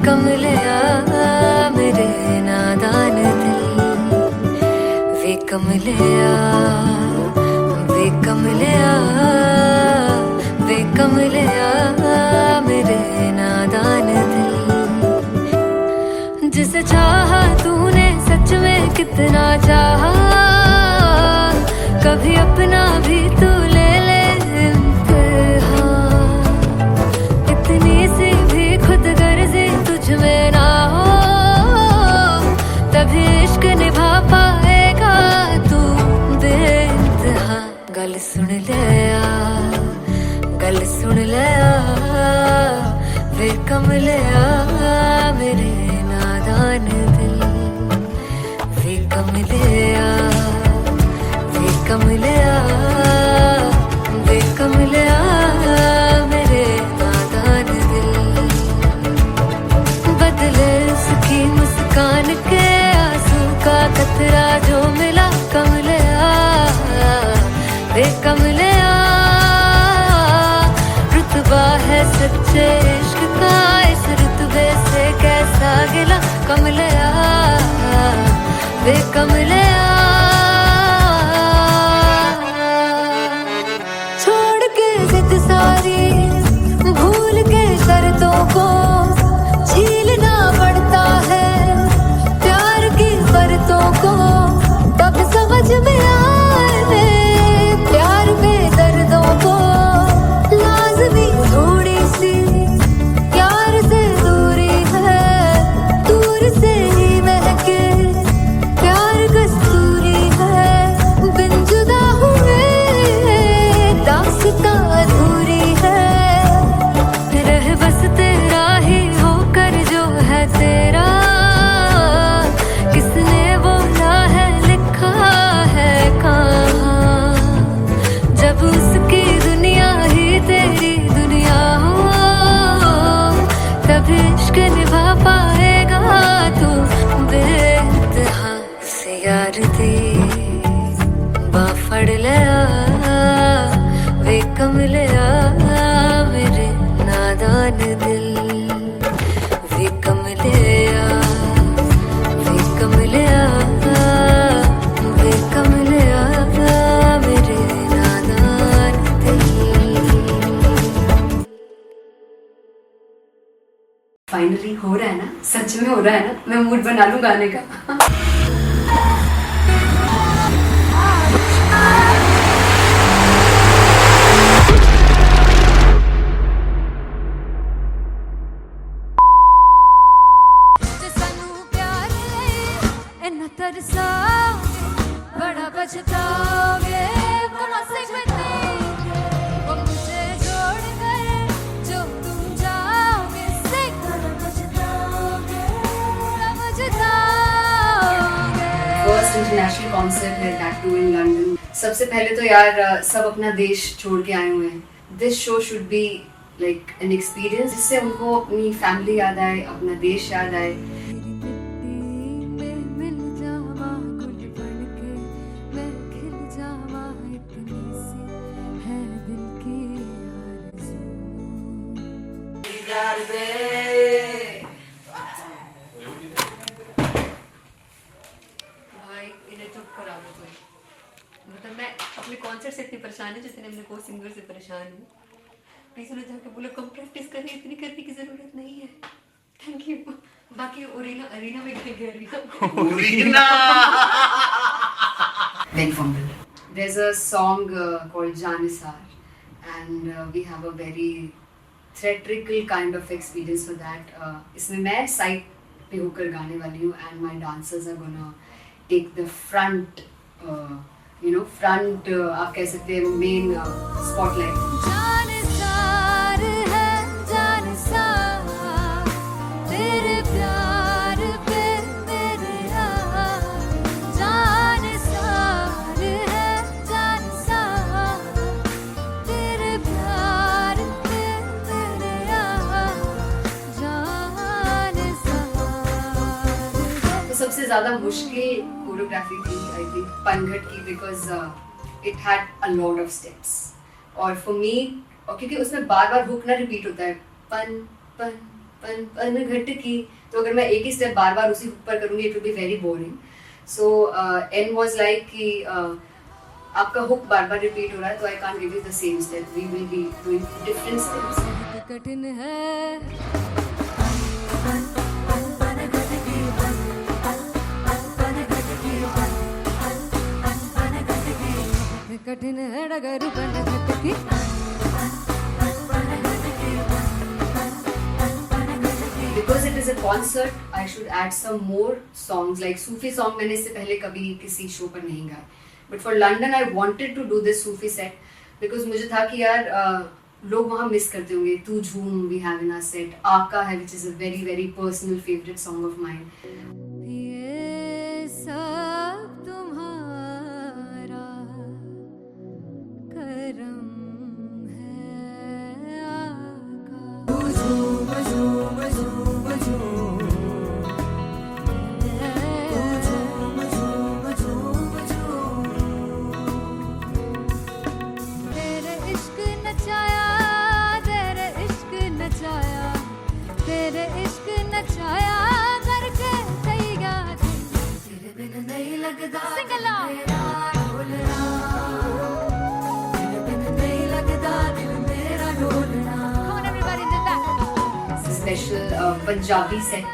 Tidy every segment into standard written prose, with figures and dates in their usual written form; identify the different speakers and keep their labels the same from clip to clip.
Speaker 1: कमलिया मेरे नादान दिल, वे कमलिया, वे कमलिया, वे कमलिया मेरे नादान दिल। जिसे चाहा तूने सच में कितना चाहा, कभी अपना भी तू ले ले इम्तिहान। इतनी सी भी खुद गर्जी तुझ में ना हो, तभी इश्क निभा पाएगा तू बेइंतहा। गल सुन ले आ, गल सुन ले आ, वे कमलिया मेरे नादान दिल, वे कमलिया, वे कमलिया, वे कमलिया मेरे नादान दिल। बदले उसकी मुस्कान के आंसू का कतरा जो मिला कमलिया, वे कमलिया। रुतबा है सच्चे इश्क का, इस रुतबे से कैसा गिला कमलिया, वे कमलिया। छोड़ के जिद सारी, भूल के शर्तों को, झीलना पड़ता है प्यार की बरतों को। तब समझ में आए प्यार में दर्दों को, लाज़मी थोड़ी सी प्यार से दूरी है, दूर से ही महके प्यार कस्तूरी है। बिन जुदा हुए दास्तां अधूरी है, रह बस तेरा ही होकर जो है तेरा। किसने बोला है लिखा है कहाँ, जब उसकी दुनिया ही तेरी दुनिया हो, तब इश्क निभा पाएगा तू बेइंतहा। से यार दी बाफड़ लिया, वे कमलिया मेरे नादान दिल, वे कमलिया, वे कमलिया, वे कमलिया मेरे नादान दिल।
Speaker 2: फाइनली हो रहा है ना, सच में हो रहा है ना। मैं मूड बना लूं गाने का।
Speaker 1: तरसाओगे बड़ा पछताओगे, बड़ा से वो मुझे छोड़ कर जो तुम जाओगे, से बड़ा पछताओगे, बड़ा पछताओगे।
Speaker 2: फर्स्ट इंटरनेशनल कॉन्सर्ट है, दैट टू इन लंदन। सबसे पहले तो यार सब अपना देश छोड़ के आए हुए हैं। This show should be like an experience, जिससे उनको अपनी फैमिली याद आए, अपना देश याद आए।
Speaker 1: भाई इन्हें चुप करा दो कोई। मतलब मैं अपने कॉन्सर्ट से इतनी परेशान है जितने अपने को सिंगर से परेशान हूँ। प्लीज उन्हें जाके बोलो कम प्रैक्टिस करनी, इतनी करने की जरूरत नहीं है। Thank you. बाकी अरीना में गए arena
Speaker 2: Then fumble. There's a song called Janisar, and we have a very theatrical kind of experience for that. इसमें मैं साइड पे होकर गाने वाली हूँ, and my dancers are gonna take the front, front आप कह सकते हैं main spotlight.
Speaker 1: जानिसार है जानिसार, तेरे प्यार पे मेरे यार। जानिसार है जानिसार, तेरे प्यार पे मेरे यार। जानिसार।
Speaker 2: तो सबसे ज़्यादा मुश्किल कोरियोग्राफी थी आई थिंक पनघट की, because it had a lot of steps. और फॉर मी, और क्योंकि उसमें बार बार हुक ना रिपीट होता है, पन पन पन पन घट की, तो अगर मैं एक ही स्टेप बार बार उसी हुक पर करूंगी it will be very boring. So and was like कि आपका हुक बार बार रिपीट हो रहा है तो I can't give you the same step, we will be doing different steps.
Speaker 1: कठिन है कठिन है डगर बन घटकी.
Speaker 2: Because it is a concert, I should add some more songs like Sufi song. मैंने इससे पहले कभी किसी शो पर नहीं गाया. But for London, I wanted to do this Sufi set because मुझे था कि यार लोग वहाँ मिस करते होंगे. तू झूम we have in our set. आका है which is a very very personal favorite song of mine.
Speaker 1: ये सब तुम्हारा करम है आका. झूम झूम झूम झूम झूम झूम झूम झूम. तेरे इश्क नचाया, तेरे इश्क नचाया, तेरे इश्क नचाया करके सैया तेरे बिन नहीं लगदा मेरा ढोलना, तेरे बिन नहीं लगदा दिल मेरा ढोलना. Come on everybody in the back.
Speaker 2: Special Punjabi set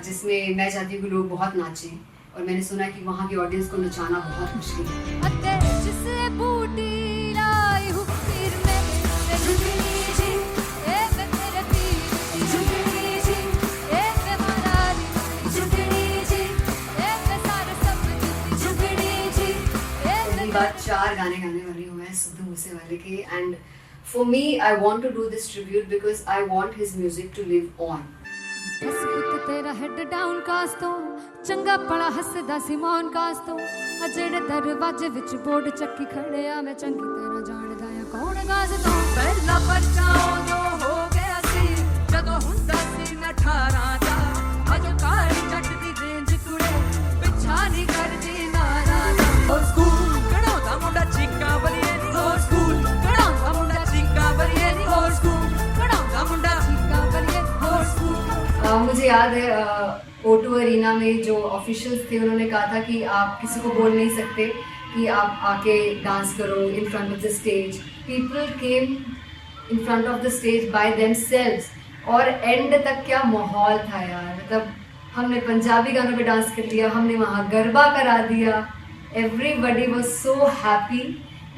Speaker 2: जिसमें मैं चाहती हूँ कि लोग बहुत नाचें और मैंने सुना कि वहाँ की ऑडियंस को नचाना बहुत मुश्किल है.
Speaker 1: अते जिससे बूटी लाई हूँ फिर मैं ते झुकनी जी, ए मैं तेरे पीर झुकनी जी, ए मैं मनाली झुकनी जी, ए मैं सारे सब झुकनी जी, ए
Speaker 2: पहली बार 4 गाने गाने वाली हूँ मैं सिद्धू मूसेवाले के. And for me I want to do this tribute because I want his music to live on.
Speaker 1: बस पुत तेरा हेड डाउन कास तो चंगा पड़ा हसदा सी मौन कास तो आ जेड़े दरवाजे विच बोर्ड चक्की खड़े आ मैं चंगी तरह जानदा आ कौन गाज तो. पहला पर्चा जो हो गया सी जदों हुंदा सी मैं 18 दा अजो काली जट दी रेंज कुड़े पिछा नहीं करदी नारा दा.
Speaker 3: और स्कूल कढ़ाउंदा मुंडा चीका बलिए नी और स्कूल कढ़ाउंदा मुंडा चीका बलिए नी और स्कूल कढ़ाउंदा मुंडा
Speaker 1: चीका बलिए और स्कूल.
Speaker 2: मुझे याद है O2 अरीना में जो ऑफिशियल्स थे उन्होंने कहा था कि आप किसी को बोल नहीं सकते कि आप आके डांस करो in front of the stage. People came in front of the stage by themselves और एंड तक क्या माहौल था यार. मतलब हमने पंजाबी गानों पे डांस कर लिया, हमने वहाँ गरबा करा दिया. Everybody was so happy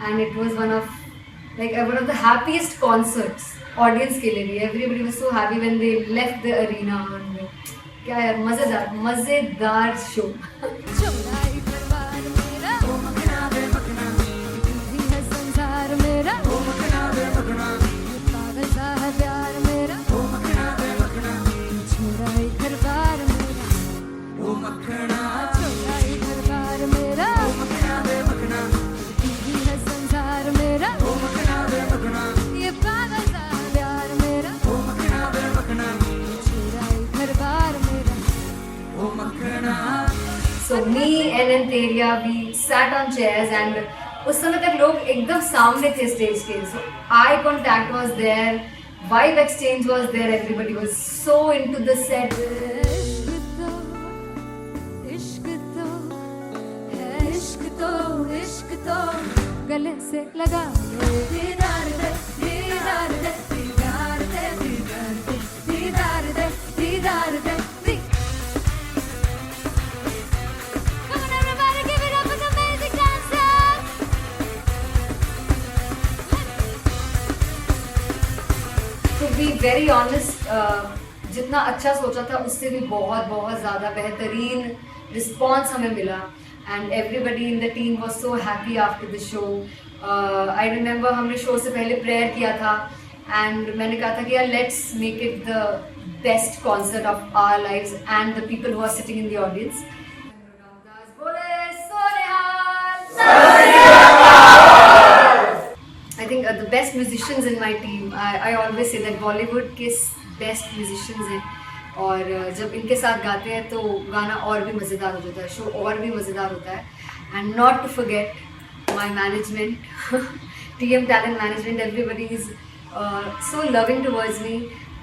Speaker 2: and it was one of the happiest concerts audience के लिए भी. Everybody was so happy when they left the arena. क्या यार मजेदार शो.
Speaker 1: चौड़ाई परिवार मेरा ओ मखना बे मखना, तू है संसार मेरा ओ मखना बे मखना, पागल सा है प्यार मेरा ओ मखना बे मखना, चौड़ाई परिवार मेरा
Speaker 3: ओ मखना,
Speaker 1: चौड़ाई परिवार मेरा
Speaker 3: ओ मखना बे मखना,
Speaker 1: तू है संसार मेरा
Speaker 3: ओ मखना बे मखना,
Speaker 1: ये पागल सा है प्यार मेरा
Speaker 3: ओ मखना बे मखना,
Speaker 1: चौड़ाई परिवार मेरा.
Speaker 3: ओ मखना.
Speaker 2: So me and Antheria we sat on chairs and उस समय तक लोग एकदम सामने थे स्टेज के. So eye contact was there, vibe exchange was there, everybody was so into the set.
Speaker 1: इश्क तो है इश्क तो इश्क तो गले से लगा ले. दीदार दे दीदार दे दीदार दे दीदार दे दीदार दे दीदार दे. Come on everybody, give it up for the amazing dancers.
Speaker 2: To be very honest, जितना अच्छा सोचा था उससे भी बहुत बहुत ज़्यादा बेहतरीन रिस्पॉन्स हमें मिला. And everybody in the team was so happy after the show. I remember हमने शो से पहले प्रेयर किया था एंड मैंने कहा था कि यार let's make it the best concert of our lives and the people who are sitting in the audience. I think the best musicians in my team, I always say that Bollywood के best musicians हैं और जब इनके साथ गाते हैं तो गाना और भी मज़ेदार हो जाता है, शो और भी मज़ेदार होता है. And not to forget my management, TM Talent Management, everybody is so loving towards me.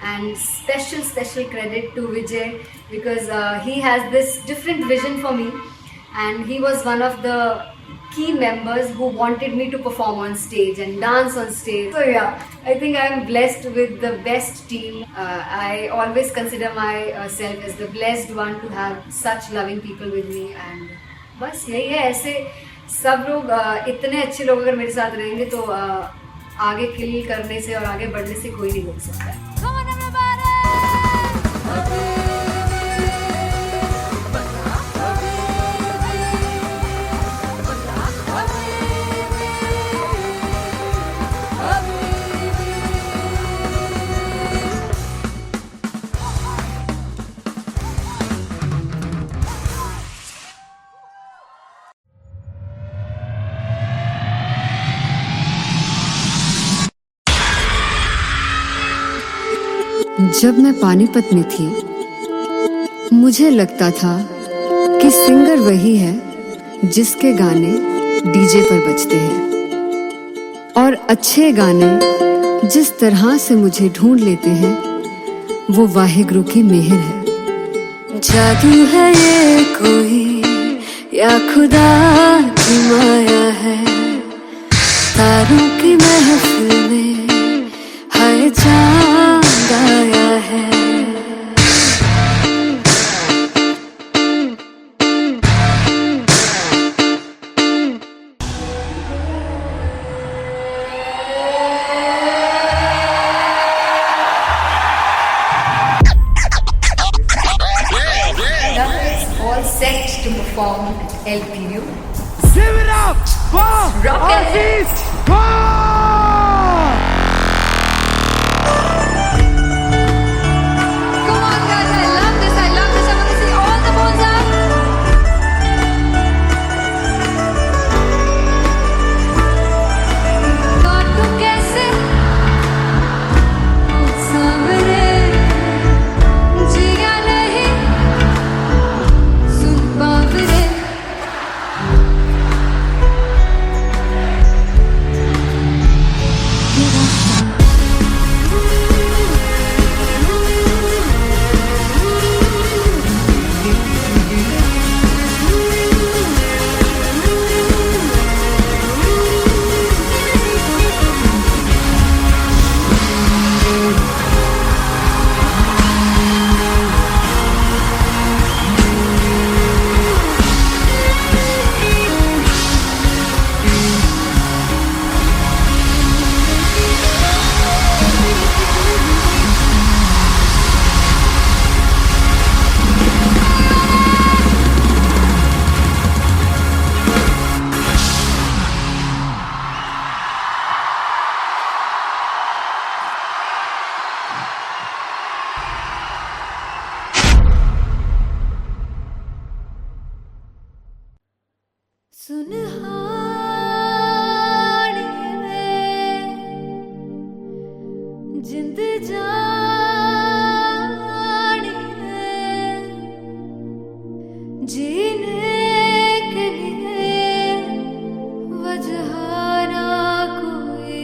Speaker 2: And special credit to Vijay because he has this different vision for me, and he was one of the key members who wanted me to perform on stage and dance on stage. So yeah, I think I am blessed with the best team. I always consider myself as the blessed one to have such loving people with me, and बस यही है. ऐसे सब लोग इतने अच्छे लोग अगर मेरे साथ रहेंगे तो आगे किल करने से और आगे बढ़ने से कोई नहीं रोक सकता है.
Speaker 3: Come on everybody!
Speaker 2: जब मैं पानीपत में थी मुझे लगता था कि सिंगर वही है जिसके गाने डीजे पर बजते हैं, और अच्छे गाने जिस तरह से मुझे ढूंढ लेते हैं वो वाहिगुरु की मेहर है. जादू है ये कोई या खुदा की माया है, तारों की महफिल में हाय चांद आया है. All set to perform at LPU.
Speaker 3: Give it up for
Speaker 2: Rock and
Speaker 3: Artist Paul!
Speaker 1: Come on guys, I love this. I want to see all the balls up. काटू कैसे सामने जिया नहीं सुन पावरे. जिंद जानी है जीने के लिए वजह ना कोई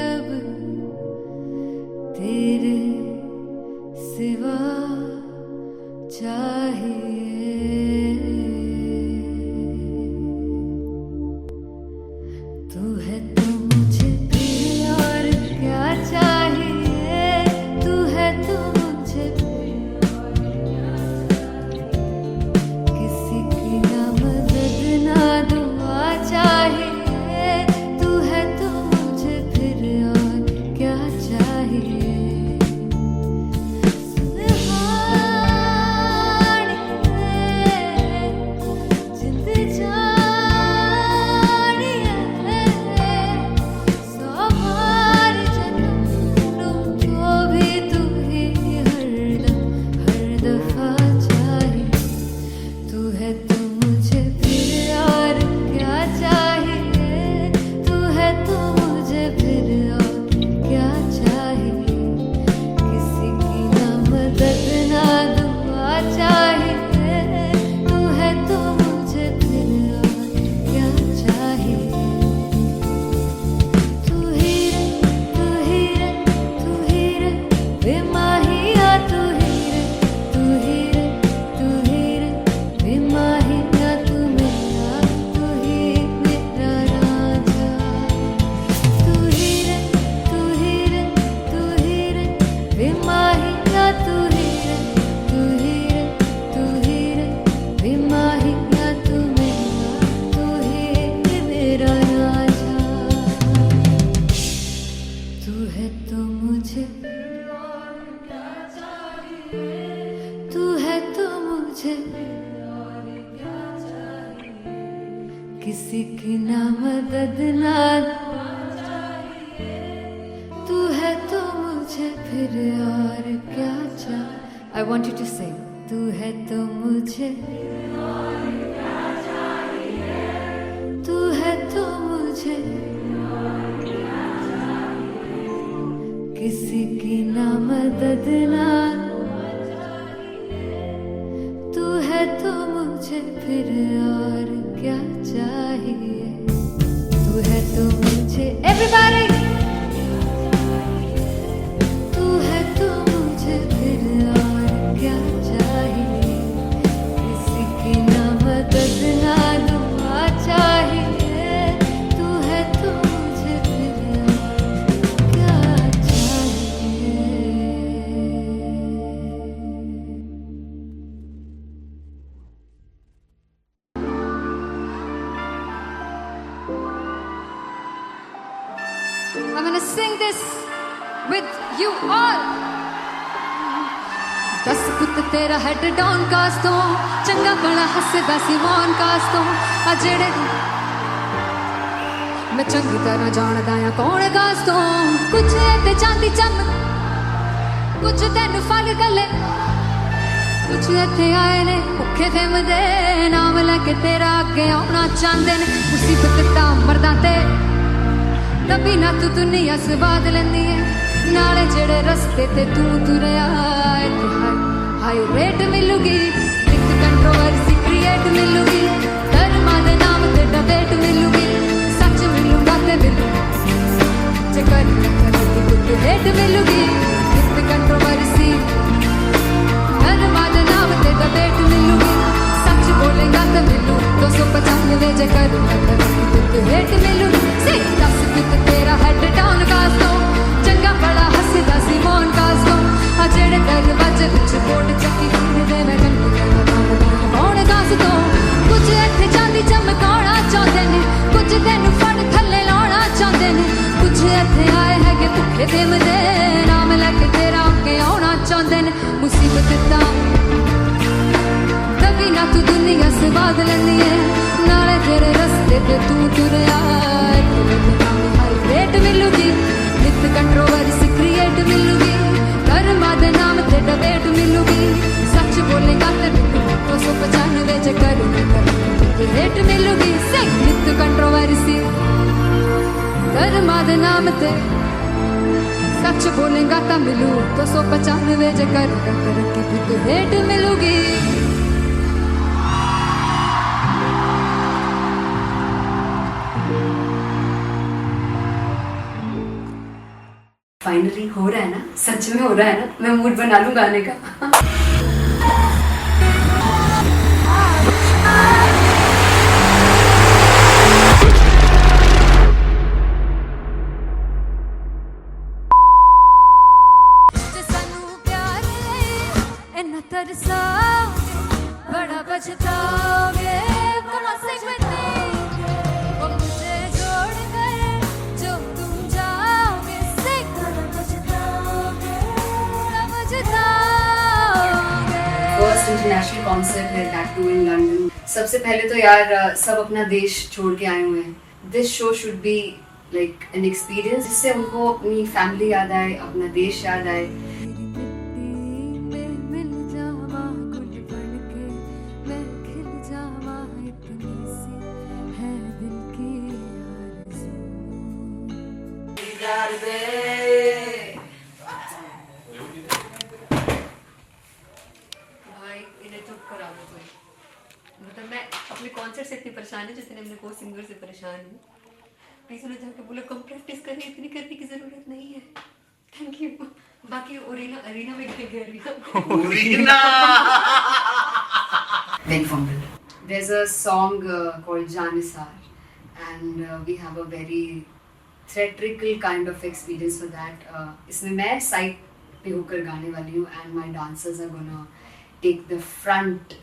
Speaker 1: अब तेरे सिवा चाहिए. तू है तो मुझे प्रिय और क्या चाहिए, तू है तो मुझे प्रिय और क्या चाहिए. किसी की ना मदद ना दुआ चाहिए, तू है तो मुझे फिर और क्या चाहिए. सुनहानी है तू है तो मुझे किसी की ना मदद ना, तू है तो मुझे फिर और क्या चाहिए. I want you to sing. तू है तो मुझे, तू है तो मुझे किसी की ना मदद ना, तू है तो मुझे फिर और क्या चाहिए. तू है तो मुझे everybody, तू है तो मुझे फिर और क्या चाहिए. किसी की ना मदद ना दुआ चाहिए. तू है तो मुझे फिर और क्या चाहिए. I'm gonna sing this with you all. दस पुत तेरा हेड डाउन कास तो चंगा बड़ा हसदा सी मौन कास तो आ जेड़े मैं चंगी तरह जानदा आ कौन कास तो. कुछ ते चांदी चम कुछ तेन फल गले, कुछ इत्थे आए ने भुखे फिमदे नाम लैके तेरा अगे आउणा चाहंदे ने. मुसीबत दा मरदा ते तभी ना तू दुनिया स्वाद लैंदी है. नाले जेड़े रस्ते ते तू तुरया इत्थे हाई रेट मिलूगी. एक कंट्रोवर्सी क्रिएट मिलूगी. धर्मां दे नाम ते डिबेट मिलूगी. सच मिलूगा ते मिलू जे कर कुछ रेट मिलूगी. एक कंट्रोवर्सी धर्मां दे नाम ते डिबेट मिलूगी. सच बोलेगा तो मिलू 295 जे कर कुछ रेट मिलूगी. दस कुछ तेरा हेड डाउन कास दो चंगा बड़ा हसदा सी मौन कास दो. आ जेड़े दरवाजे विच बोर्ड चक्की फिरदे मैं कौन कास दो. कुछ इत्थे चांदी चमकाउणा चाहंदे ने, कुछ तैनू फड़ थल्ले लाउणा चाहंदे ने. कुछ इत्थे आए हैगे भुखे फिमदे नाम लैके तेरा अगे आउणा चाहंदे ने. मुसीबत दा तभी ना तू दुनिया स्वाद लैंदी है. नाले तेरे रस्ते ते तू तुरया रेट मिलूगी. नित कंट्रोवर्सी क्रिएट मिलूगी. धर्मां दे नाम ते डिबेट मिलूगी. सच बोलेगा ते मिलू 295 जे कर रेट मिलूगी. नित कंट्रोवर्सी धर्मां दे नाम ते सच बोलेगा ता मिलू 295 जे कर रेट मिलूगी.
Speaker 2: फाइनली हो रहा है ना, सच में हो रहा है ना. मैं मूड बना लूं गाने का.
Speaker 1: तरसाओगे बड़ा पछताओगे. Come on, sing with me. वो मुझे छोड़ कर जो तुम जाओगे. Sing. बड़ा पछताओगे, बड़ा पछताओगे.
Speaker 2: फर्स्ट इंटरनेशनल कॉन्सर्ट है, दैट टू इन लंदन. सबसे पहले तो यार सब अपना देश छोड़ के आए हुए हैं. This show should be like an experience जिससे उनको अपनी फैमिली याद आए, अपना देश याद आए.
Speaker 1: भाई इन्हें चुप करा दो कोई. मतलब मैं अपने कॉन्सर्ट से इतनी परेशान हूँ जितने अपने को सिंगर से परेशान हूँ. प्लीज उन्हें जाके बोलो कम प्रैक्टिस करिए, इतनी करने की जरूरत नहीं है. Thank you. बाकी अरीना में गए arena
Speaker 2: Big fumble. There's a song called Janisar, and we have a very theatrical kind of experience for that. इसमें मैं साइड पे होकर गाने वाली हूँ, and my dancers are gonna take the front,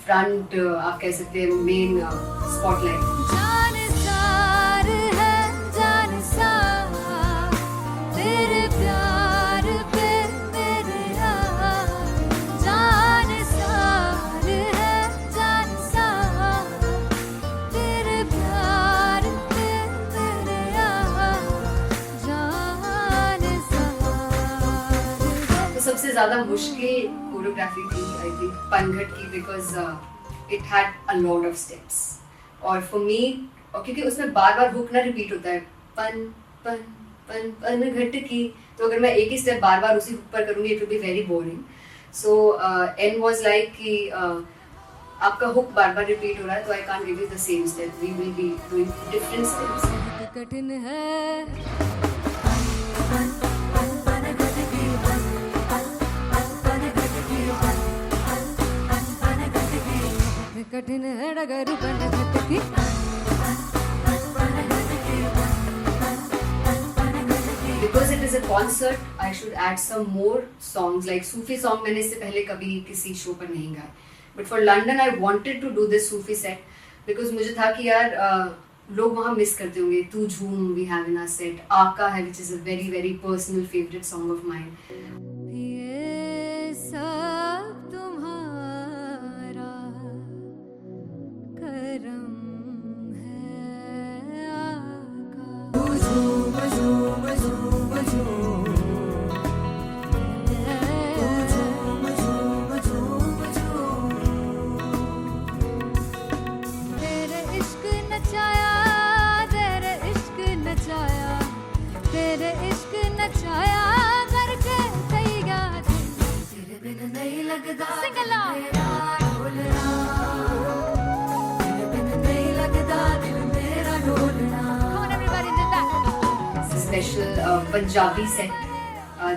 Speaker 2: front आप कह सकते हैं main spotlight.
Speaker 1: जानसार है जानसार तेरे प्यार पे मेरे
Speaker 2: ज़्यादा मुश्किल कोरियोग्राफी थी आई थिंक पनघट की, because it had a lot of steps और फॉर मी, और क्योंकि उसमें बार बार हुक ना रिपीट होता है, पन पन पन पनघट की, तो अगर मैं एक ही स्टेप बार बार उसी हुक पर करूँगी it will be very boring. So and was like कि आपका हुक बार बार रिपीट हो रहा है तो I can't give you the same step, we will be doing different steps.
Speaker 3: कठिन है कठिन है डगर पनघट की.
Speaker 2: Because it is a concert, I should add some more songs like Sufi song. मैंने इससे पहले कभी किसी शो पर नहीं गाए. But for London, I wanted to do this Sufi set because मुझे था कि यार लोग वहाँ मिस करते होंगे. तू झूम we have in our set. आका है which is a very very personal favorite song of mine.
Speaker 3: ये सब तुम्हारा करम है आका. झूम झूम झूम झूम झूम झूम झूम झूम. तेरे इश्क नचाया, तेरे इश्क नचाया, तेरे इश्क नचाया करके तैयार. तेरे बिन नहीं लगता सिंगला ढोलना, तेरे बिन नहीं लगता दिल मेरा ढोलना. Come on everybody, do that.
Speaker 2: Special Punjabi set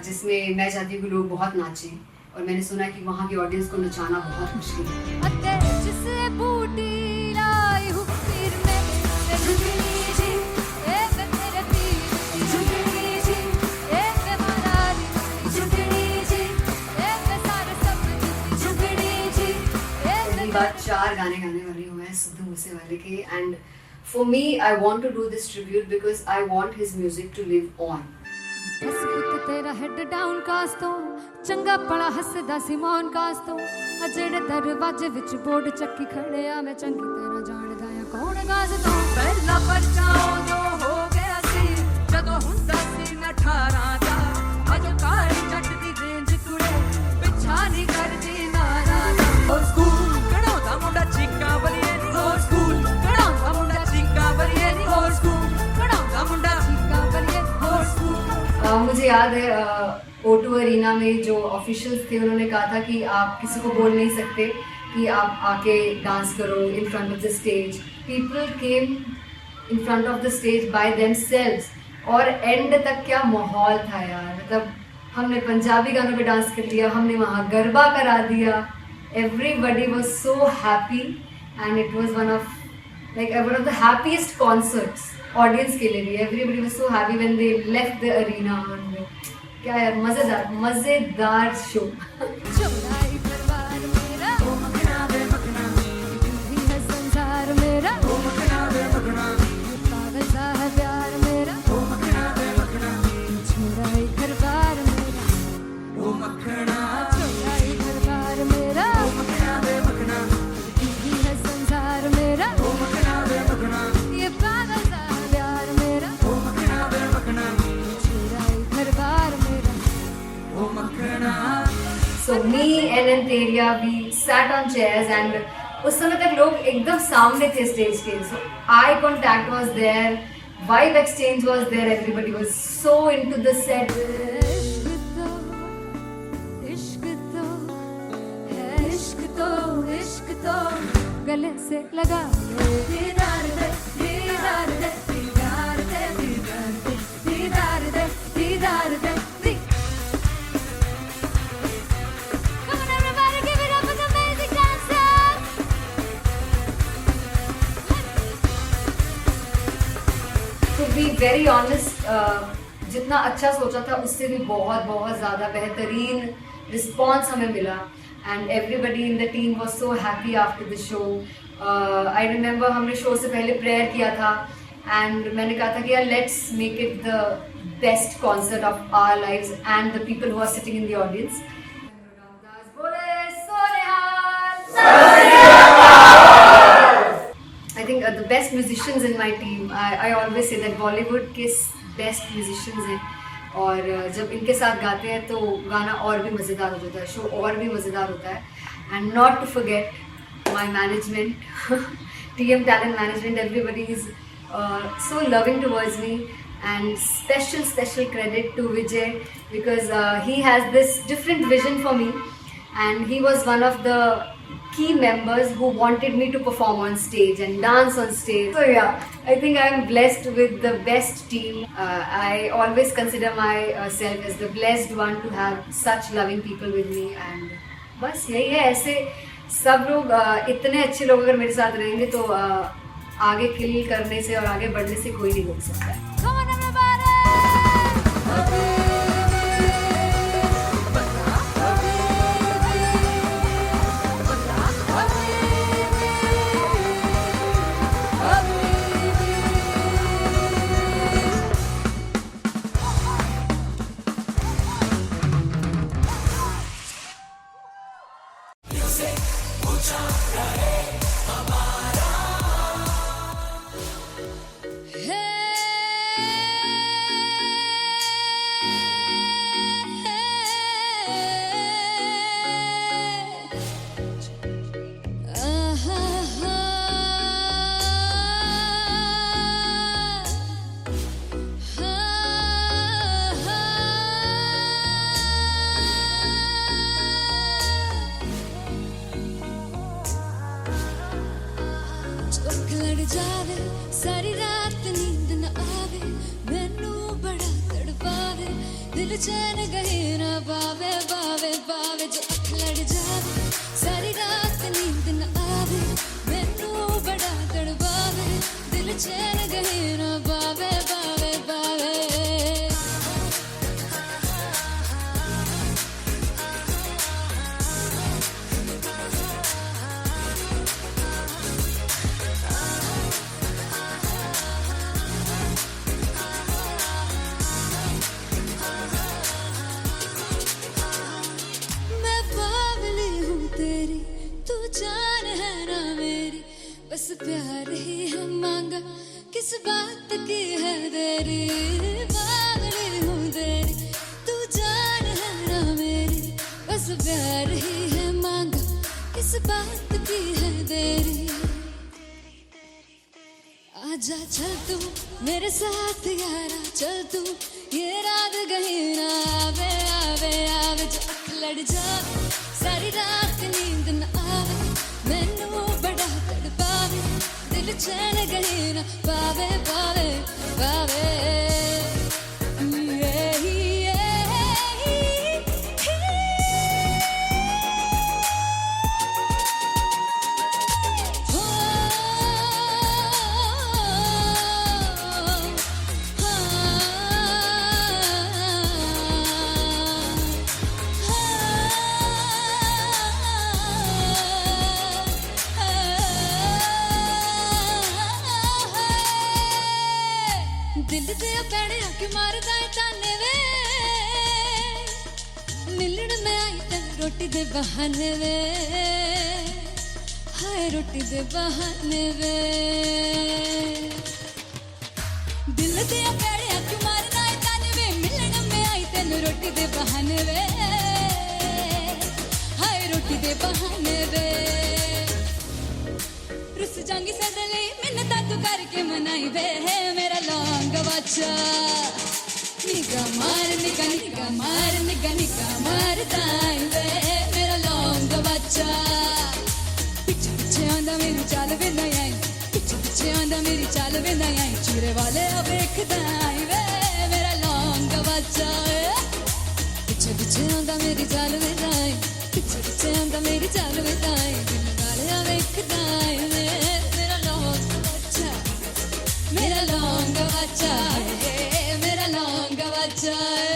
Speaker 2: जिसमें मैं चाहती हूँ कि लोग बहुत नाचें और मैंने सुना है कि वहाँ की ऑडियंस को नचाना बहुत मुश्किल है.
Speaker 3: अते जिसे बूटी लाई हूँ पीर में ते झुकनी जी, ए वे मेरे पीर की झुकनी जी, ए वे मरारी की झुकनी जी, ए वे सारे सब की झुकनी जी, ए
Speaker 2: पहली
Speaker 3: वे
Speaker 2: बार 4 गाने गाने वाले हुए हैं सिद्धू मूसेवाले के. And for me I want to do this tribute because I want his music to live on.
Speaker 3: बस पुत तेरा हेड डाउन कास तो चंगा पड़ा हसदा सिमोन कास तो अजड़े दरवाजे विच बोर्ड चक्की खड़े आ मैं चंगी तरह जानदा आ कौन गाज तो. पहला परचाओ जो हो गया सी जदों हुंदा सी मैं 18 दा, अज काली जट दी रेंज कुड़े पिछा नहीं करदी नारा दा. ओल्ड स्कूल कढ़ाउंदा मुंडा चीका बलिए नी, ओल्ड स्कूल कढ़ाउंदा मुंडा चीका बलिए नी, ओल्ड स्कूल कढ़ाउंदा मुंडा चीका बलिए, ओल्ड स्कूल.
Speaker 2: मुझे याद है O2 अरीना में जो ऑफिशियल्स थे उन्होंने कहा था कि आप किसी को बोल नहीं सकते कि आप आके डांस करो in front of the stage. People came in front of the stage by themselves और एंड तक क्या माहौल था यार. मतलब हमने पंजाबी गानों पे डांस कर लिया, हमने वहाँ गरबा करा दिया. Everybody was so happy and it was one of the happiest concerts audience के लिए भी. Everybody was so happy when they left the arena. क्या यार मजेदार शो.
Speaker 3: चौराई परिवार मेरा ओ मखना वे मखना, ही है संसार मेरा ओ मखना वे मखना, पागल सा है प्यार मेरा ओ मखना वे मखना. चौराई परिवार मेरा ओ मखना, चौराई परिवार मेरा ओ मखना वे मखना, ही है संसार मेरा ओ मखना वे मखना. ये पागल सा है प्यार मेरा ओ मखना वे मखना, चौराई परिवार मेरा ओ मखना.
Speaker 2: So me and Anteria, we sat on chairs and उस समय तक लोग एकदम सामने थे स्टेज के. So eye contact was there, vibe exchange was there, everybody was so into the set.
Speaker 3: इश्क तो है, इश्क तो इश्क तो गले से लगा दीदार दे दीदार दे दीदार दे दीदार दे दीदार दे दीदार दे. Come on everybody, give it up for the amazing dancers.
Speaker 2: To be very honest, जितना अच्छा सोचा था उससे भी बहुत बहुत ज़्यादा बेहतरीन रिस्पॉन्स हमें मिला. And everybody in the team was so happy after the show. I remember हमने शो से पहले प्रेयर किया था एंड मैंने कहा था कि यार let's make it the best concert of our lives and the people who are sitting in the audience. I think the best musicians in my team, I always say that Bollywood के best musicians हैं और जब इनके साथ गाते हैं तो गाना और भी मज़ेदार हो जाता है, शो और भी मज़ेदार होता है. And not to forget my management, TM Talent Management, everybody is so loving towards me. And special credit to Vijay, because he has this different vision for me, and he was one of the key members who wanted me to perform on stage and dance on stage. So yeah, I think I am blessed with the best team. I always consider myself as the blessed one to have such loving people with me. And बस यही है, ऐसे सब लोग इतने अच्छे लोग अगर मेरे साथ रहेंगे तो आगे किल करने से और आगे बढ़ने से कोई नहीं रोक सकता है.
Speaker 3: Come on, everybody! जावे सारी रात नींद न आवे, मैनू बड़ा तड़पावे, दिल चैन गहे न पावे पावे पावे. जो अख लड़ जावे सारी रात नींद न आवे, मैनू बड़ा तड़पावे, दिल चैन गहे न पावे पावे पावे. बस प्यार ही है मांगा, किस बात की है देरी, बावली हूँ तेरी, तू जान है ना मेरी. बस प्यार ही है मांगा, किस बात की है देरी. आजा चल तू मेरे साथ यारा, चल तू ये रात कहीं ना आवे आवे आवे. जो अख लड़ जावे सारी रात नींद न आवे, मैनू बड़ा तड़पावे, दिल चैन कहीं ना पावे पावे पावे. दिल ते पैणे आके मारदा है ताने वे, मिलन मैं आई तेन रोटी दे बहाने वे, हाय रोटी दे बहाने वे. दिल ते पैणे आके मारदा है ताने वे, मिलन मैं आई तेन रोटी दे बहाने वे, हाय रोटी दे बहाने वे. रुस जांगी सदले मिन्नता तू करके मनाई वे, मेरा लौंग बच्चा निगा मार निगा निगा मार निगा निगा मारदाई वे, मेरा लौंग बच्चा. पिछे पिछे आंदा मेरी चाल वे ना आई, पिछे पिछे आंदा मेरी चाल वे ना आई, चूरे वाले वेखदा आई वे, मेरा लौंग बच्चा. पिछे पिछे आंदा मेरी चाल वे ना आई, पिछे पिछे आंदा मेरी चाल वे ना आई, दिल वाले वेखदा आई वे, मेरा लौंग बच्चा, मेरा लौंग बच्चा है, मेरा लौंग बच्चा है.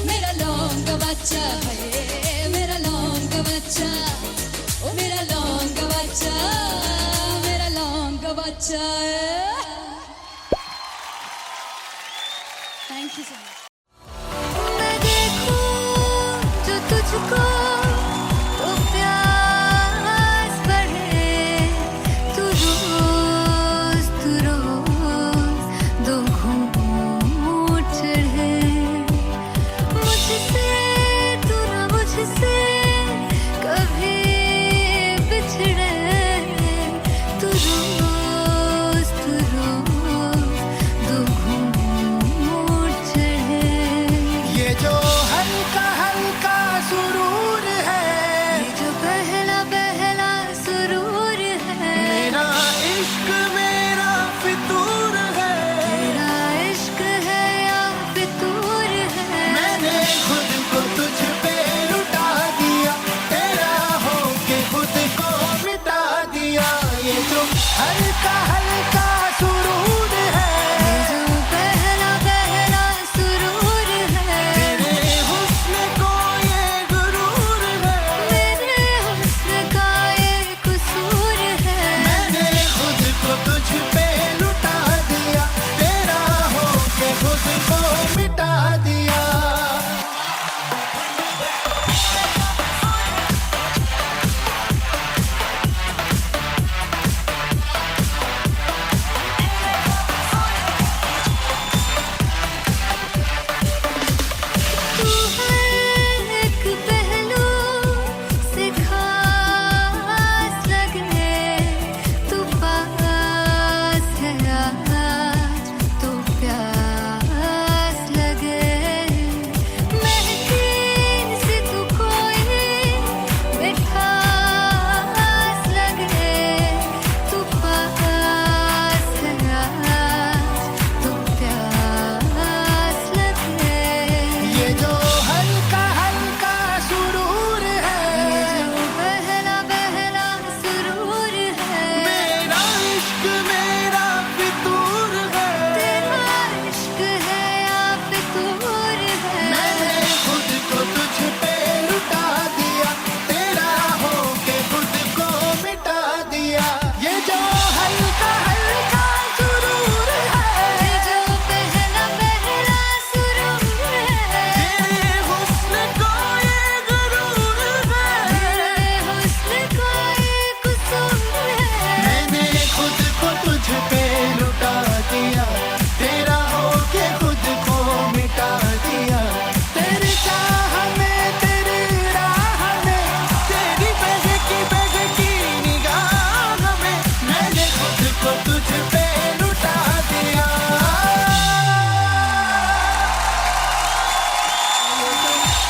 Speaker 3: मेरा लौंग बच्चा है, मेरा लौंग बच्चा, ओ मेरा लौंग बच्चा. बचाए। Thank you so much. मैं देखूं जो तुझको तो प्यास बढ़े, तू रोज दो घूंट चढ़े, मुझसे तू ना मुझसे कभी बिछड़े, तू रोज दो घूंट चढ़े।
Speaker 4: ये जो हल्का हल्का सुरूर है,
Speaker 3: ये जो पहला पहला सुरूर है,
Speaker 4: मेरा इश्क मेरा फितूर है,
Speaker 3: तेरा इश्क है या फितूर है।
Speaker 4: मैंने खुद को तुझ पे लुटा दिया, तेरा होके खुद को मिटा दिया। ये जो हल्का हल्का सुरूर है,
Speaker 3: ये जो पहला पहला सुरूर है,
Speaker 4: तेरे हुस्न को ये गुरूर है,
Speaker 3: मेरे हुस्न का ये कसूर है।
Speaker 4: मैंने खुद को तुझ पे लुटा दिया, तेरा होके खुद को मिटा दिया।
Speaker 3: तू हर एक पहलू से खास लगे, तू पास है आज तो प्यास लगे। महकी से तू कोई मिठास लगे, तू पास है आज तो प्यास लगे।
Speaker 4: ये जो हल्का हल्का सुरूर है,
Speaker 3: ये जो पहला पहला सुरूर है,
Speaker 4: मेरा इश्क मेरा फितूर है,
Speaker 3: तेरा इश्क है या फितूर है।
Speaker 4: मैंने खुद को तुझ पे लुटा दिया, तेरा होके खुद को मिटा दिया। ये जो हल्का हल्का सुरूर है,
Speaker 3: ये जो पहला पहला सुरूर है,
Speaker 4: तेरे हुस्न को ये गुरूर है,
Speaker 3: तेरे हुस्न का ये कसूर है।
Speaker 4: मैंने खुद को तुझ पे लुटा दिया, तेरा होके खुद को मिटा दिया। तेरी चाह में तेरी राह में, तेरी बहकी निगाह में, मैंने खुद को तुझ पे लुटा दिया।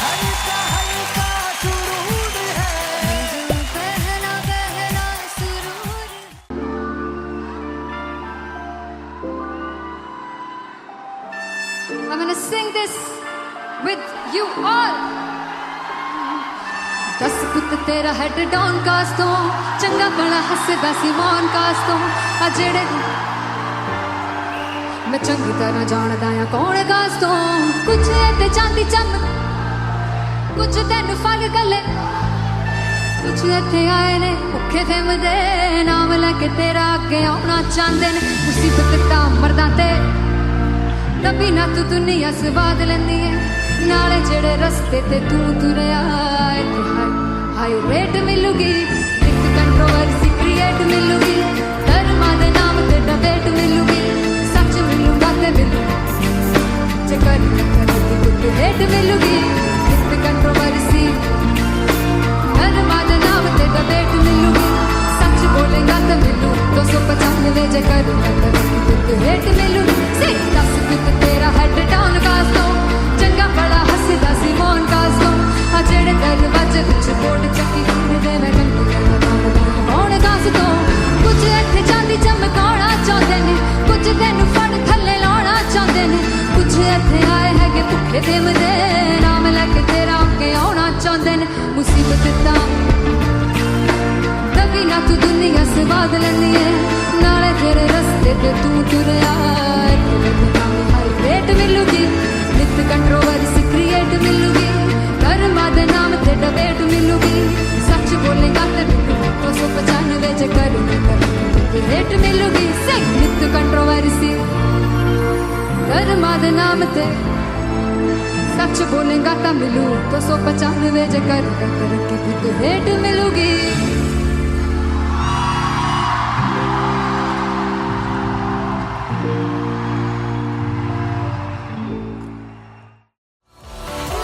Speaker 4: हल्का हल्का सुरूर है,
Speaker 3: ये जो पहला पहला सुरूर है। I'm gonna sing this with you all. दस पुत तेरा हेड डाउन कास तो चंगा बड़ा हसदा सी मौन कास तो आ जेड़े मैं चंगी तरह जानदा आ कौन कास तो कुछ ते चांदी चम कुछ तेन फल गले कुछ इत्थे आए ने भुखे फिमदे नाम लैके तेरा अगे आउणा चाहंदे ने मुसीबत दा मरदा ते दबी ना तू दुनिया स्वाद लैंदी है नाले जेड़े रस्ते ते तू तुरया इत्थे हाई रेट मिलूगी एक कंट्रोवर्सी क्रिएट मिलूगी धर्मा दे नाम ते डिबेट मिलूगी सच मिलूगा ते मिलू जे करी टक्कर हेट मिलूगी एक कंट्रोवर्सी धर्मा दे नाम ते डिबेट मिलूगी सच बोलेगा तो मिलू 295 जे करी टक्कर हेट मिलूगी से 10 फिट तेरा हेड डाउन कास तो चंगा बड़ा हसदा सी मौन कास तो आ जेड़े दरवाजे विच बोर्ड चक्की दे मैं कंटी मौन कास तो कुछ इत्थे चांदी चमकाउणा चाहंदे ने कुछ तैनू फड़ थल्ले लाउणा चाहंदे ने कुछ इत्थे आए हैगे भुखे फिमदे नाम लैके तेरा अगे आउणा चाहंदे ने मुसीबत दा दबी ना तू दुनिया स्वाद लैंदी है नाले तेरे रस्ते ते तू तुरया हाई रेट मिलूगी नित कंट्रोवर्सी क्रिएट मिलूगी धर्मा दे नाम ते डिबेट मिलूगी सच बोलेगा ते 295 जे करूंगा रेट मिलूगी से परमात्मा दे नाम ते सच बोलेगा ता मिलू 295 जे करेगा तरक्की फिर तो हेट मिलूगी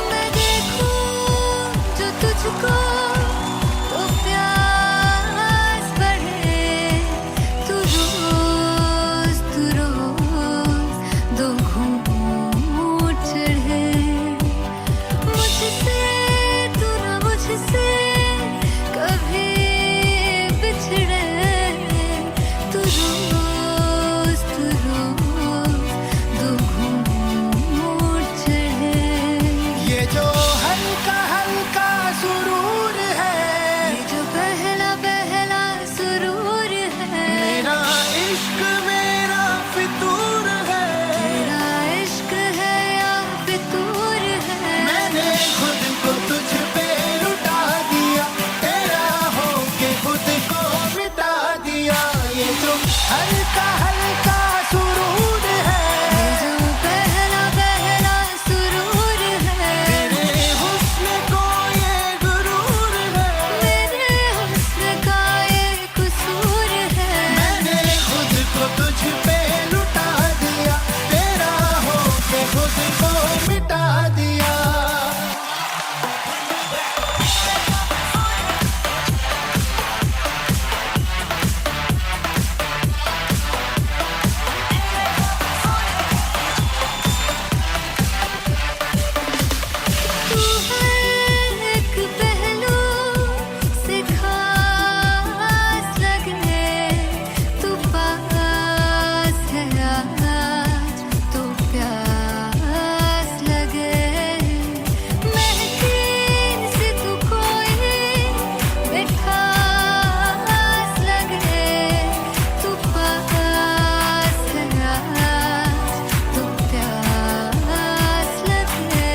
Speaker 3: मैं देखूं जो तुझको तो प्यास बढ़े तू रोज दो घूंट चढ़े मुझसे तू ना मुझसे कभी बिछड़े तू रोज दो घूंट चढ़े
Speaker 4: ये जो हल्का हल्का सुरूर है,
Speaker 3: ये जो पहला पहला सुरूर है
Speaker 4: मेरा इश्क मेरा फितूर है।
Speaker 3: तेरा इश्क है या फितूर है
Speaker 4: मैंने खुद को तुझ पे लुटा दिया, तेरा होके खुद को मिटा दिया। ये जो हल्का हल्का सुरूर है,
Speaker 3: ये जो पहला पहला सुरूर है
Speaker 4: तेरे हुस्न को ये गुरूर है।
Speaker 3: मेरे हुस्न का ये कसूर है
Speaker 4: मैंने खुद को तुझ पे लुटा दिया, तेरा होके खुद को मिटा दिया।
Speaker 3: तू है एक पहलू से खास लगे तू पास है आज तो प्यास लगे महकी से तू कोई मिठास लगे तू पास है आज तो प्यास लगे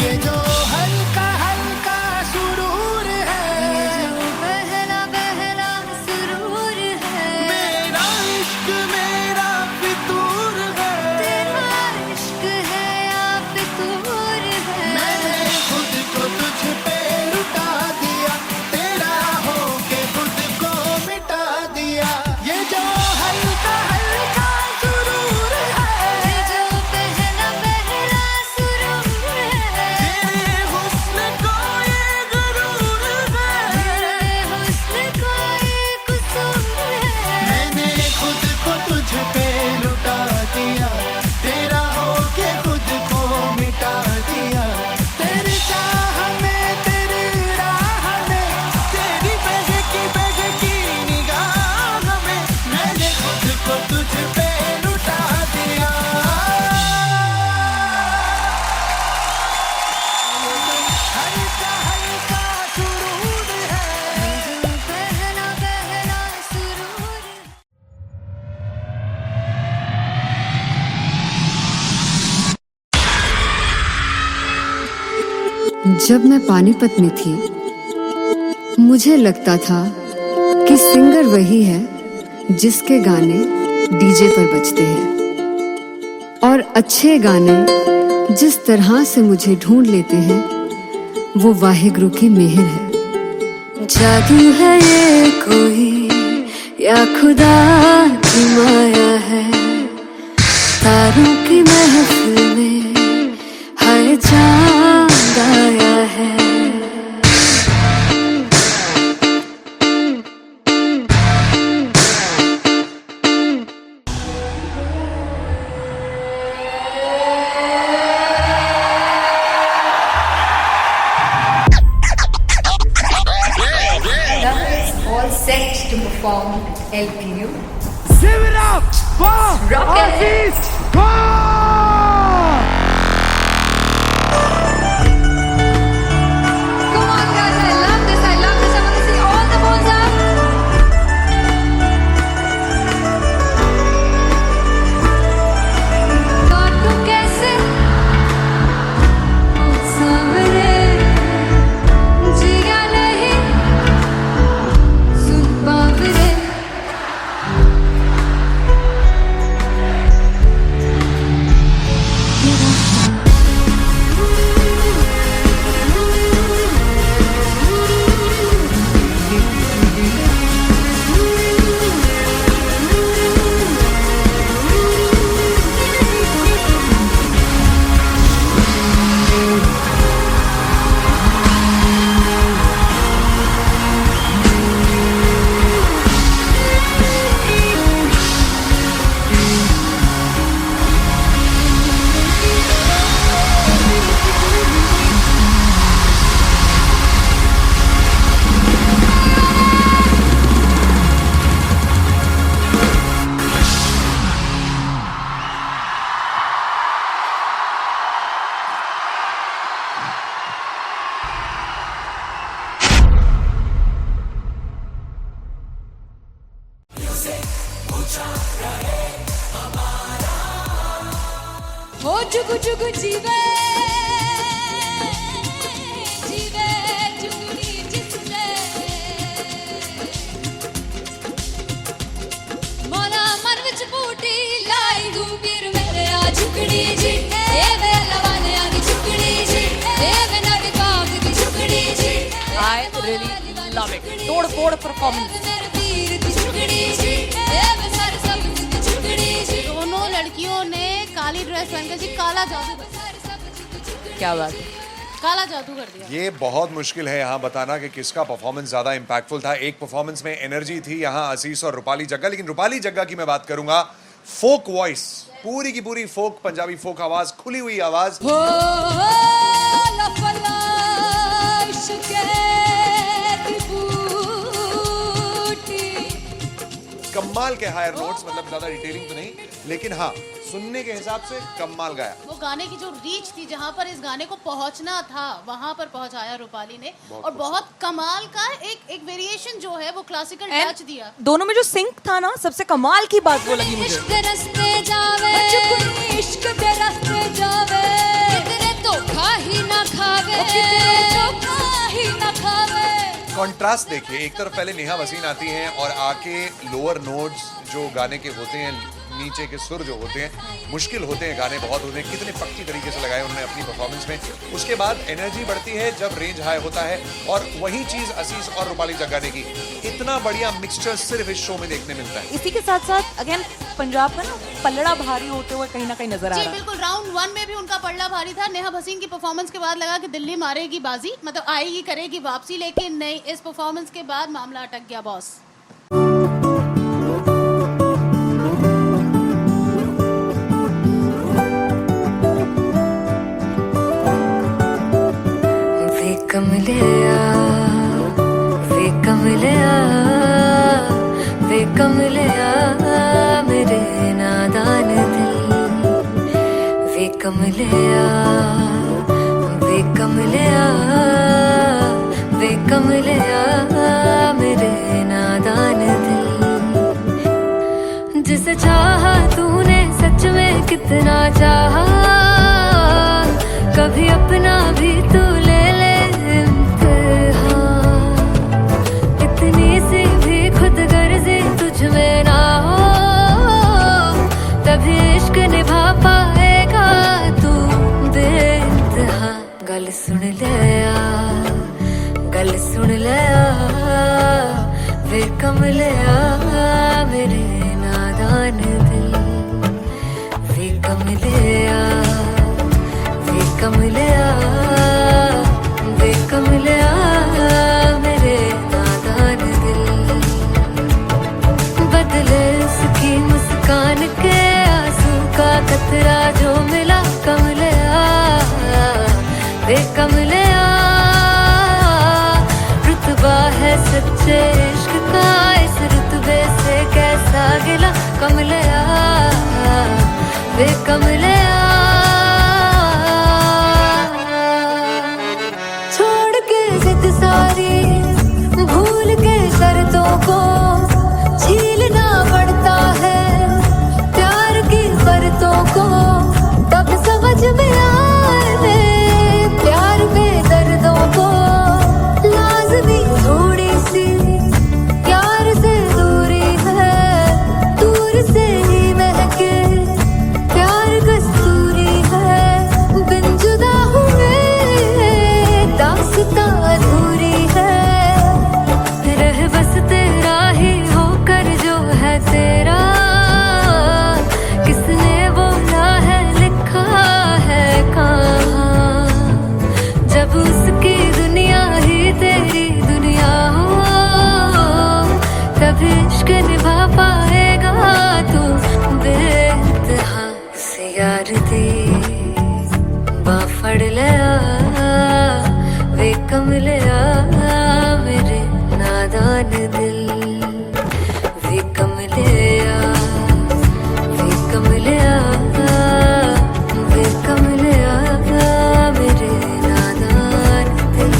Speaker 4: ये जो हल्का हल्का सुरूर है,
Speaker 3: ये जो पहला पहला सुरूर है
Speaker 4: मेरा इश्क मेरा फितूर है।
Speaker 3: तेरा इश्क है या फितूर है
Speaker 4: मैंने खुद को तुझ पे लुटा दिया, तेरा होके खुद को मिटा दिया। ये जो हल्का हल्का सुरूर है,
Speaker 3: ये जो पहला पहला सुरूर है
Speaker 4: तेरे हुस्न को ये गुरूर है।
Speaker 3: तेरे हुस्न का ये कसूर है
Speaker 4: मैंने खुद को तुझ पे लुटा दिया, तेरा होके खुद को मिटा दिया। तेरी चाह में तेरी राह में तेरी बहकी निगाह में मैंने खुद को तुझ पे लुटा दिया। हल्का हल्का सुरूर है,
Speaker 3: ये जो पहला पहला सुरूर है
Speaker 2: जब मैं पानीपत में थी मुझे लगता था कि सिंगर वही है जिसके गाने डीजे पर बजते हैं और अच्छे गाने जिस तरह से मुझे ढूंढ लेते हैं वो वाहिगुरु की मेहर है। जादू है ये कोई या खुदा की माया है, तारों की महफिल में हाय चांद आया है।
Speaker 1: All set to perform LPU.
Speaker 4: Give it up for
Speaker 1: Rock it.
Speaker 4: Artist One!
Speaker 3: हो जुग जुग जीवे जीवे जुगनी जिसने मोला मन विच बूटी लाई गुबीर मेरे आ झुकड़ी जी ए वे लवाने आ की झुकड़ी जी ए वे नवी बाग की झुकड़ी जी
Speaker 5: I really love it. तोड़-फोड़ performance.
Speaker 3: मेरे पीर की झुकड़ी जी ए वे सारे सब की झुकड़ी जी
Speaker 6: दोनों लड़कियों ने काली ड्रेस पहनकर जी काला जादू
Speaker 5: क्या बात है।
Speaker 6: काला जादू कर दिया।
Speaker 7: ये बहुत मुश्किल है यहाँ बताना कि किसका परफॉर्मेंस ज्यादा इम्पैक्टफुल था। एक परफॉर्मेंस में एनर्जी थी यहाँ असीस और रूपाली जग्गा, लेकिन रूपाली जग्गा की मैं बात करूंगा फोक वॉइस, पूरी की पूरी फोक, पंजाबी फोक आवाज, खुली हुई आवाज।
Speaker 3: हो लफला इश्क़ की बूटी
Speaker 7: कमाल के हायर नोट्स, मतलब ज्यादा डिटेलिंग तो नहीं, लेकिन हाँ सुनने के हिसाब से कमाल गाया।
Speaker 6: वो गाने की जो रीच थी, जहाँ पर इस गाने को पहुंचना था वहां पर पहुंचाया रूपाली ने, और बहुत कमाल का एक वेरिएशन जो है वो क्लासिकल टच दिया।
Speaker 5: दोनों में जो सिंक था ना, सबसे कमाल की बात वो लगी मुझे।
Speaker 3: इश्क दे रस्ते जावे इश्क दे रस्ते जावे कितने धोखा ही ना खावे कितने धोखा ही ना खावे।
Speaker 7: कॉन्ट्रास्ट देखिए, एक तरफ पहले नेहा वसीन आती हैं और आके लोअर नोट्स जो गाने के होते हैं, नीचे के सुर जो होते हैं, मुश्किल होते हैं, गाने बहुत होते हैं, कितने पक्की तरीके से लगाए उन्होंने अपनी परफॉर्मेंस में। उसके बाद एनर्जी बढ़ती है जब रेंज हाई होता है, और वही चीज असीस और रूपाली जग्गा ने की। इतना बढ़िया मिक्सचर सिर्फ इस शो में देखने मिलता है।
Speaker 5: इसी के साथ साथ अगेन पंजाब का ना पल्लड़ा भारी होते हुए कहीं ना कहीं नजर आ
Speaker 6: जी
Speaker 5: रहा है।
Speaker 6: बिल्कुल, राउंड 1 में भी उनका पल्ला भारी था। नेहा भसीन की परफॉर्मेंस के बाद लगा कि दिल्ली मारेगी बाजी, मतलब आएगी, करेगी वापसी, लेकिन नहीं, इस परफॉर्मेंस के बाद मामला अटक गया बॉस।
Speaker 8: कमलिया वे कमलिया वे कमलिया मेरे नादान दिल वे कमलिया वे कमलिया वे कमलिया मेरे नादान दिल जिसे चाहा तूने सच में कितना चाहा कभी अपना भी तू ले ले इतनी सी भी खुद गर्जी तुझ में ना हो तभी इश्क निभा पाएगा तू बेइंतहा। गल सुन लिया गल सुन लिया वे कमलिया मेरे नादान दिल वे कमलिया वे कमलिया वे कमलिया मेरे नादान दिल बदले उसकी मुस्कान के आंसू का कतरा जो मिला कमलिया वे कमलिया रुतबा है सच्चे इश्क का इस रुतबे से कैसा गिला कमलिया वे कमलिया सारी भूल के शर्तों को झीलना पड़ता है प्यार की शर्तों को तब समझ में आए प्यार में दर्दों को लाजमी थोड़ी सी प्यार से दूरी है दूर से ही महके प्यार कस्तूरी है बिन जुदा हुए दास्तां अधूरी है रह बस तेरा ही होकर जो है तेरा किसने बोला है लिखा है कहाँ जब उसकी दुनिया ही तेरी दुनिया हो तब इश्क निभा पाएगा तू बेइंतहा से यार दी बाफड़ लिया वे कमलिया मेरे नादान दिल वे कमलिया वे कमलिया वे कमलिया मेरे नादान दिल।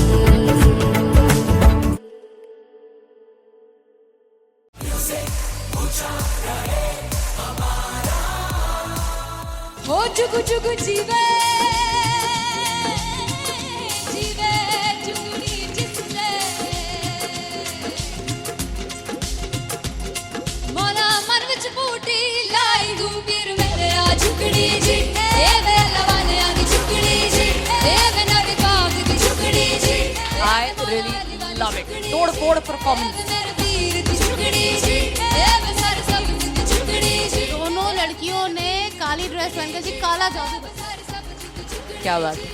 Speaker 3: हो जुगु जुगु जीवे जीवे जुगनी जिससे मौला मन विच बूटी लाई गुबीर मेरे आ झुकड़ी जी ए वे लवाने आ झुकड़ी जी ए वे नवी बाग दी झुकड़ी जी
Speaker 5: I really love it. तोड़ फोड़ परफॉर्मेंस।
Speaker 6: दोनों लड़कियों ने काली ड्रेस पहनकर जी काला जादू कर दिया।
Speaker 5: क्या बात है।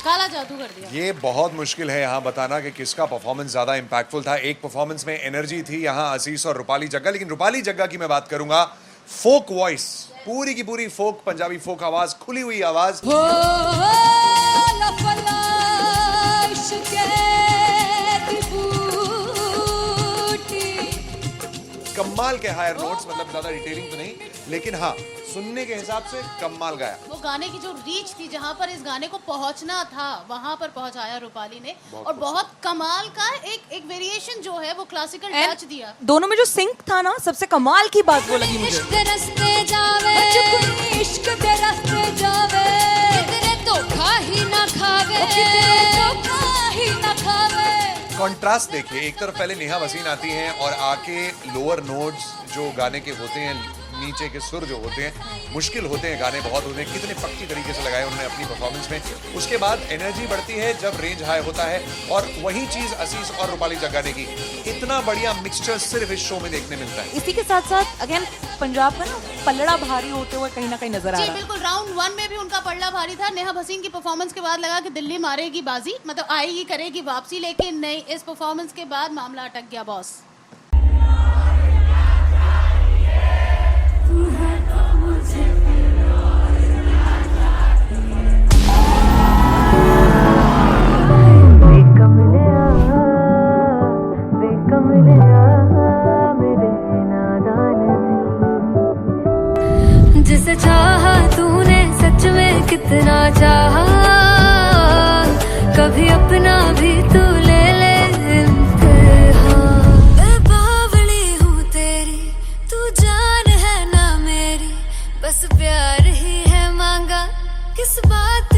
Speaker 6: काला जादू कर दिया।
Speaker 7: ये बहुत मुश्किल है यहाँ बताना कि किसका परफॉर्मेंस ज्यादा इंपैक्टफुल था। एक परफॉर्मेंस में एनर्जी थी यहाँ असीस और रूपाली जग्गा, लेकिन रूपाली जग्गा की मैं बात करूंगा, फोक वॉइस, पूरी की पूरी फोक, पंजाबी फोक आवाज, खुली हुई आवाज। कमाल के हायर नोट्स, मतलब ज्यादा डिटेलिंग तो नहीं, लेकिन हाँ सुनने के हिसाब से कमाल गाया।
Speaker 6: वो गाने की जो रीच थी, जहाँ पर इस गाने को पहुंचना था वहां पर पहुंचाया रूपाली ने, और बहुत कमाल का एक वेरिएशन जो है वो क्लासिकल टच दिया।
Speaker 5: दोनों में जो सिंक था ना, सबसे कमाल की बात वो लगी मुझे।
Speaker 3: इश्क दे रस्ते जावे इश्क दे रस्ते जावे कितने धोखा ही ना खावे कितने धोखा ही ना खावे।
Speaker 7: कॉन्ट्रास्ट देखिए, एक तरफ पहले नेहा वसीन आती हैं और आके लोअर नोट्स जो गाने के होते हैं, नीचे के सुर जो होते हैं, मुश्किल होते हैं, गाने बहुत होते हैं, कितने पक्की तरीके से लगाए उन्होंने अपनी परफॉर्मेंस में। उसके बाद एनर्जी बढ़ती है जब रेंज हाई होता है, और वही चीज असीस और रूपाली जग्गा ने की। इतना बढ़िया मिक्सचर सिर्फ इस शो में देखने मिलता है।
Speaker 5: इसी के साथ साथ अगेन पंजाब का ना पल्लड़ा भारी होते हुए कहीं ना कहीं नजर आ
Speaker 6: जी
Speaker 5: रहा है।
Speaker 6: बिल्कुल, राउंड 1 में भी उनका पल्ला भारी था। नेहा भसीन की परफॉर्मेंस के बाद लगा कि दिल्ली मारेगी बाजी, मतलब आएगी करेगी वापसी, लेकिन नहीं, इस परफॉर्मेंस के बाद मामला अटक गया बॉस।
Speaker 8: जिसे चाहा तूने सच में कितना चाहा, कभी अपना भी तू ले ले इम्तिहान। मैं बावली हूँ तेरी, तू जान है ना मेरी, बस प्यार ही है मांगा, किस बात